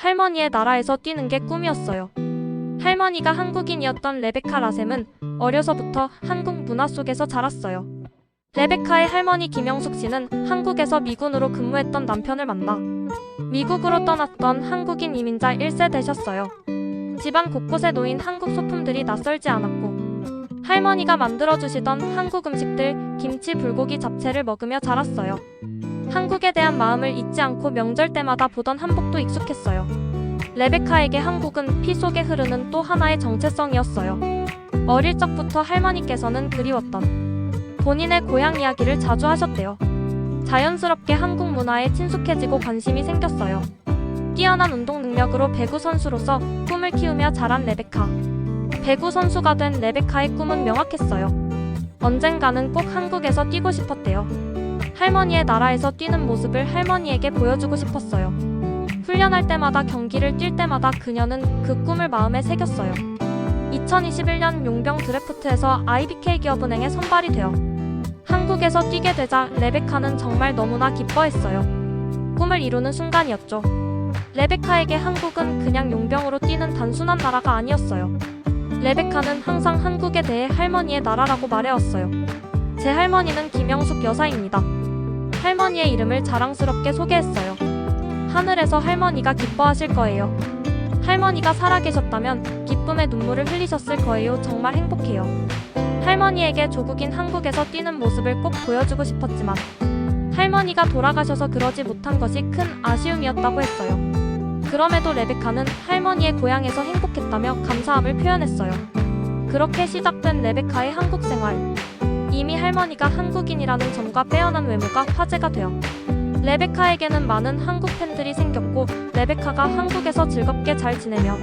할머니의 나라에서 뛰는 게 꿈이었어요. 할머니가 한국인이었던 레베카 라셈은 어려서부터 한국 문화 속에서 자랐어요. 레베카의 할머니 김영숙 씨는 한국에서 미군으로 근무했던 남편을 만나 미국으로 떠났던 한국인 이민자 1세 되셨어요. 집안 곳곳에 놓인 한국 소품들이 낯설지 않았고 할머니가 만들어주시던 한국 음식들, 김치, 불고기, 잡채를 먹으며 자랐어요. 한국에 대한 마음을 잊지 않고 명절 때마다 보던 한복도 익숙했어요. 레베카에게 한국은 피 속에 흐르는 또 하나의 정체성이었어요. 어릴 적부터 할머니께서는 그리웠던 본인의 고향 이야기를 자주 하셨대요. 자연스럽게 한국 문화에 친숙해지고 관심이 생겼어요. 뛰어난 운동 능력으로 배구 선수로서 꿈을 키우며 자란 레베카. 배구 선수가 된 레베카의 꿈은 명확했어요. 언젠가는 꼭 한국에서 뛰고 싶었대요. 할머니의 나라에서 뛰는 모습을 할머니에게 보여주고 싶었어요. 훈련할 때마다 경기를 뛸 때마다 그녀는 그 꿈을 마음에 새겼어요. 2021년 용병 드래프트에서 IBK 기업은행에 선발이 되어 한국에서 뛰게 되자 레베카는 정말 너무나 기뻐했어요. 꿈을 이루는 순간이었죠. 레베카에게 한국은 그냥 용병으로 뛰는 단순한 나라가 아니었어요. 레베카는 항상 한국에 대해 할머니의 나라라고 말해왔어요. 제 할머니는 김영숙 여사입니다. 할머니의 이름을 자랑스럽게 소개했어요. 하늘에서 할머니가 기뻐하실 거예요. 할머니가 살아계셨다면 기쁨의 눈물을 흘리셨을 거예요. 정말 행복해요. 할머니에게 조국인 한국에서 뛰는 모습을 꼭 보여주고 싶었지만 할머니가 돌아가셔서 그러지 못한 것이 큰 아쉬움이었다고 했어요. 그럼에도 레베카는 할머니의 고향에서 행복했다며 감사함을 표현했어요. 그렇게 시작된 레베카의 한국 생활. 이미 할머니가 한국인이라는 점과 빼어난 외모가 화제가 되어 레베카에게는 많은 한국 팬들이 생겼고 레베카가 한국에서 즐겁게 잘 지내며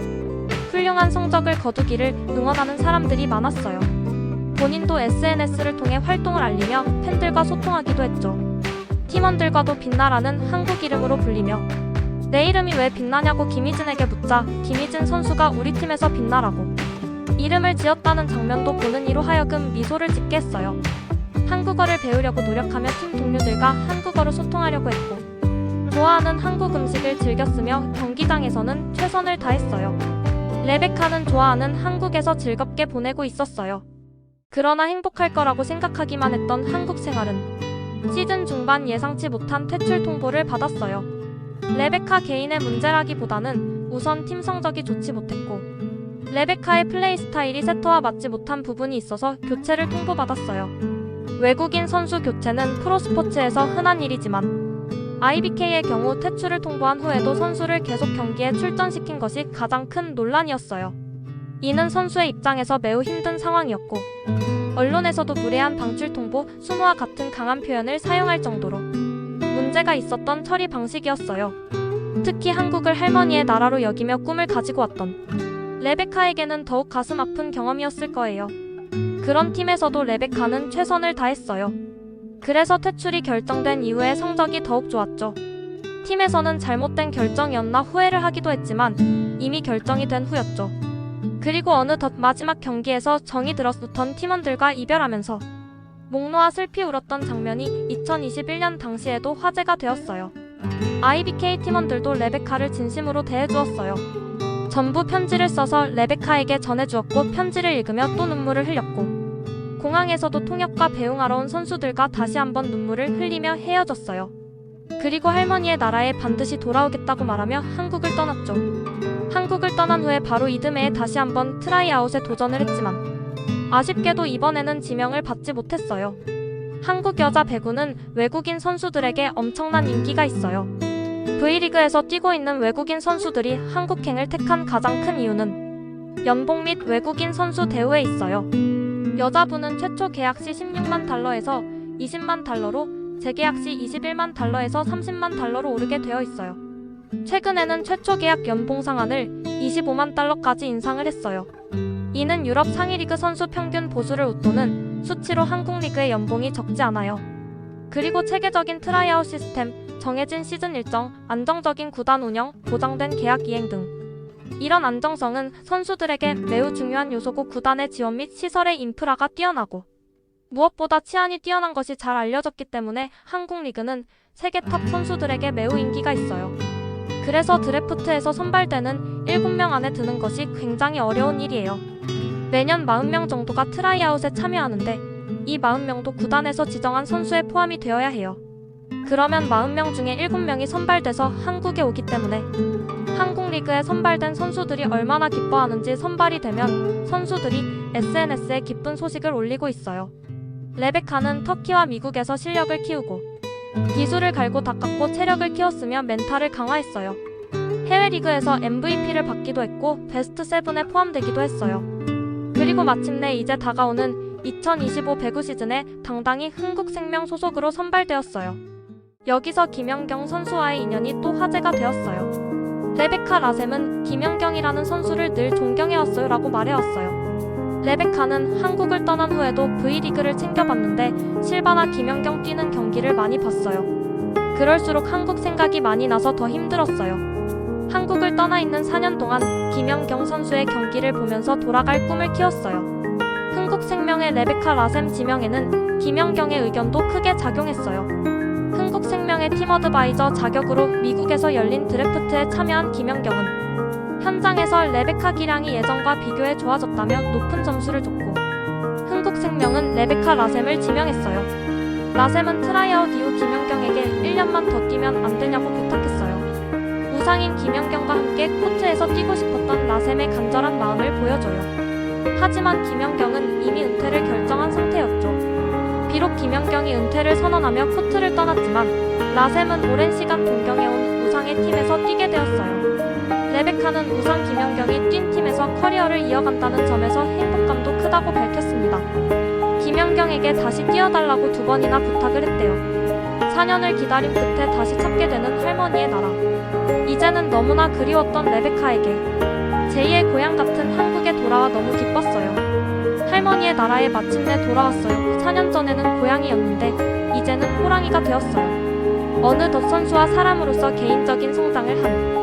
훌륭한 성적을 거두기를 응원하는 사람들이 많았어요. 본인도 SNS를 통해 활동을 알리며 팬들과 소통하기도 했죠. 팀원들과도 빛나라는 한국 이름으로 불리며 내 이름이 왜 빛나냐고 김희진에게 묻자 김희진 선수가 우리 팀에서 빛나라고 이름을 지었다는 장면도 보는 이로 하여금 미소를 짓게 했어요. 한국어를 배우려고 노력하며 팀 동료들과 한국어로 소통하려고 했고 좋아하는 한국 음식을 즐겼으며 경기장에서는 최선을 다했어요. 레베카는 좋아하는 한국에서 즐겁게 보내고 있었어요. 그러나 행복할 거라고 생각하기만 했던 한국 생활은 시즌 중반 예상치 못한 퇴출 통보를 받았어요. 레베카 개인의 문제라기보다는 우선 팀 성적이 좋지 못했고 레베카의 플레이 스타일이 세터와 맞지 못한 부분이 있어서 교체를 통보받았어요. 외국인 선수 교체는 프로스포츠에서 흔한 일이지만 IBK의 경우 퇴출을 통보한 후에도 선수를 계속 경기에 출전시킨 것이 가장 큰 논란이었어요. 이는 선수의 입장에서 매우 힘든 상황이었고 언론에서도 무례한 방출 통보, 수모와 같은 강한 표현을 사용할 정도로 문제가 있었던 처리 방식이었어요. 특히 한국을 할머니의 나라로 여기며 꿈을 가지고 왔던 레베카에게는 더욱 가슴 아픈 경험이었을 거예요. 그런 팀에서도 레베카는 최선을 다했어요. 그래서 퇴출이 결정된 이후에 성적이 더욱 좋았죠. 팀에서는 잘못된 결정이었나 후회를 하기도 했지만 이미 결정이 된 후였죠. 그리고 어느덧 마지막 경기에서 정이 들었던 팀원들과 이별하면서 목 놓아 슬피 울었던 장면이 2021년 당시에도 화제가 되었어요. IBK 팀원들도 레베카를 진심으로 대해주었어요. 전부 편지를 써서 레베카에게 전해주었고 편지를 읽으며 또 눈물을 흘렸고 공항에서도 통역과 배웅하러 온 선수들과 다시 한번 눈물을 흘리며 헤어졌어요. 그리고 할머니의 나라에 반드시 돌아오겠다고 말하며 한국을 떠났죠. 한국을 떠난 후에 바로 이듬해에 다시 한번 트라이아웃에 도전을 했지만 아쉽게도 이번에는 지명을 받지 못했어요. 한국 여자 배구는 외국인 선수들에게 엄청난 인기가 있어요. V리그에서 뛰고 있는 외국인 선수들이 한국행을 택한 가장 큰 이유는 연봉 및 외국인 선수 대우에 있어요. 여자부는 최초 계약 시 16만 달러에서 20만 달러로 재계약 시 21만 달러에서 30만 달러로 오르게 되어 있어요. 최근에는 최초 계약 연봉 상한을 25만 달러까지 인상을 했어요. 이는 유럽 상위리그 선수 평균 보수를 웃도는 수치로 한국 리그의 연봉이 적지 않아요. 그리고 체계적인 트라이아웃 시스템, 정해진 시즌 일정, 안정적인 구단 운영, 보장된 계약 이행 등 이런 안정성은 선수들에게 매우 중요한 요소고 구단의 지원 및 시설의 인프라가 뛰어나고 무엇보다 치안이 뛰어난 것이 잘 알려졌기 때문에 한국 리그는 세계 탑 선수들에게 매우 인기가 있어요. 그래서 드래프트에서 선발되는 7명 안에 드는 것이 굉장히 어려운 일이에요. 매년 40명 정도가 트라이아웃에 참여하는데 이 40명도 구단에서 지정한 선수에 포함이 되어야 해요. 그러면 40명 중에 7명이 선발돼서 한국에 오기 때문에 한국 리그에 선발된 선수들이 얼마나 기뻐하는지 선발이 되면 선수들이 SNS에 기쁜 소식을 올리고 있어요. 레베카는 터키와 미국에서 실력을 키우고 기술을 갈고 닦았고 체력을 키웠으며 멘탈을 강화했어요. 해외 리그에서 MVP를 받기도 했고 베스트 7에 포함되기도 했어요. 그리고 마침내 이제 다가오는 2025 배구 시즌에 당당히 흥국생명 소속으로 선발되었어요. 여기서 김연경 선수와의 인연이 또 화제가 되었어요. 레베카 라셈은 김연경이라는 선수를 늘 존경해왔어요 라고 말해왔어요. 레베카는 한국을 떠난 후에도 V리그를 챙겨봤는데 실바나 김연경 뛰는 경기를 많이 봤어요. 그럴수록 한국 생각이 많이 나서 더 힘들었어요. 한국을 떠나 있는 4년 동안 김연경 선수의 경기를 보면서 돌아갈 꿈을 키웠어요. 흥국생명의 레베카 라셈 지명에는 김연경의 의견도 크게 작용했어요. 흥국생명의 팀어드바이저 자격으로 미국에서 열린 드래프트에 참여한 김연경은 현장에서 레베카 기량이 예전과 비교해 좋아졌다며 높은 점수를 줬고 흥국생명은 레베카 라셈을 지명했어요. 라셈은 트라이아웃 이후 김연경에게 1년만 더 뛰면 안 되냐고 부탁했어요. 우상인 김연경과 함께 코트에서 뛰고 싶었던 라셈의 간절한 마음을 보여줘요. 하지만 김연경은 이미 은퇴를 결정한 상태였죠. 비록 김연경이 은퇴를 선언하며 코트를 떠났지만 라셈은 오랜 시간 동경해온 우상의 팀에서 뛰게 되었어요. 레베카는 우상 김연경이 뛴 팀에서 커리어를 이어간다는 점에서 행복감도 크다고 밝혔습니다. 김연경에게 다시 뛰어달라고 2번이나 부탁을 했대요. 4년을 기다린 끝에 다시 찾게 되는 할머니의 나라. 이제는 너무나 그리웠던 레베카에게 제2의 고향 같은 한국에 돌아와 너무 기뻤어요. 할머니의 나라에 마침내 돌아왔어요. 4년 전에는 고양이였는데 이제는 호랑이가 되었어요. 어느덧 선수와 사람으로서 개인적인 성장을 한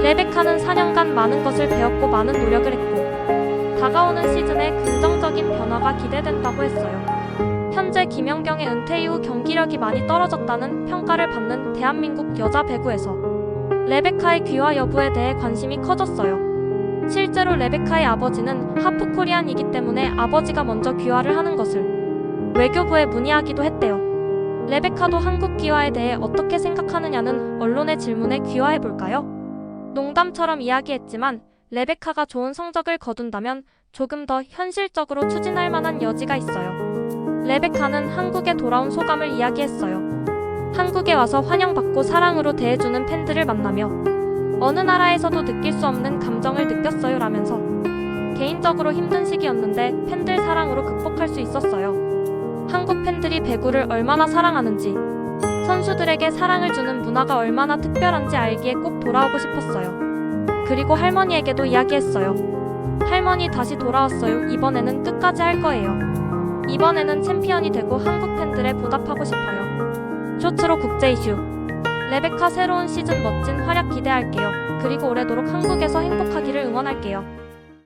레베카는 4년간 많은 것을 배웠고 많은 노력을 했고 다가오는 시즌에 긍정적인 변화가 기대된다고 했어요. 현재 김연경의 은퇴 이후 경기력이 많이 떨어졌다는 평가를 받는 대한민국 여자 배구에서 레베카의 귀화 여부에 대해 관심이 커졌어요. 실제로 레베카의 아버지는 하프코리안이기 때문에 아버지가 먼저 귀화를 하는 것을 외교부에 문의하기도 했대요. 레베카도 한국 귀화에 대해 어떻게 생각하느냐는 언론의 질문에 귀화해볼까요? 농담처럼 이야기했지만 레베카가 좋은 성적을 거둔다면 조금 더 현실적으로 추진할 만한 여지가 있어요. 레베카는 한국에 돌아온 소감을 이야기했어요. 한국에 와서 환영받고 사랑으로 대해주는 팬들을 만나며 어느 나라에서도 느낄 수 없는 감정을 느꼈어요 라면서 개인적으로 힘든 시기였는데 팬들 사랑으로 극복할 수 있었어요. 한국 팬들이 배구를 얼마나 사랑하는지 선수들에게 사랑을 주는 문화가 얼마나 특별한지 알기에 꼭 돌아오고 싶었어요. 그리고 할머니에게도 이야기했어요. 할머니 다시 돌아왔어요. 이번에는 끝까지 할 거예요. 이번에는 챔피언이 되고 한국 팬들에 보답하고 싶어요. 쇼츠로 국제 이슈. 레베카 새로운 시즌 멋진 활약 기대할게요. 그리고 오래도록 한국에서 행복하기를 응원할게요.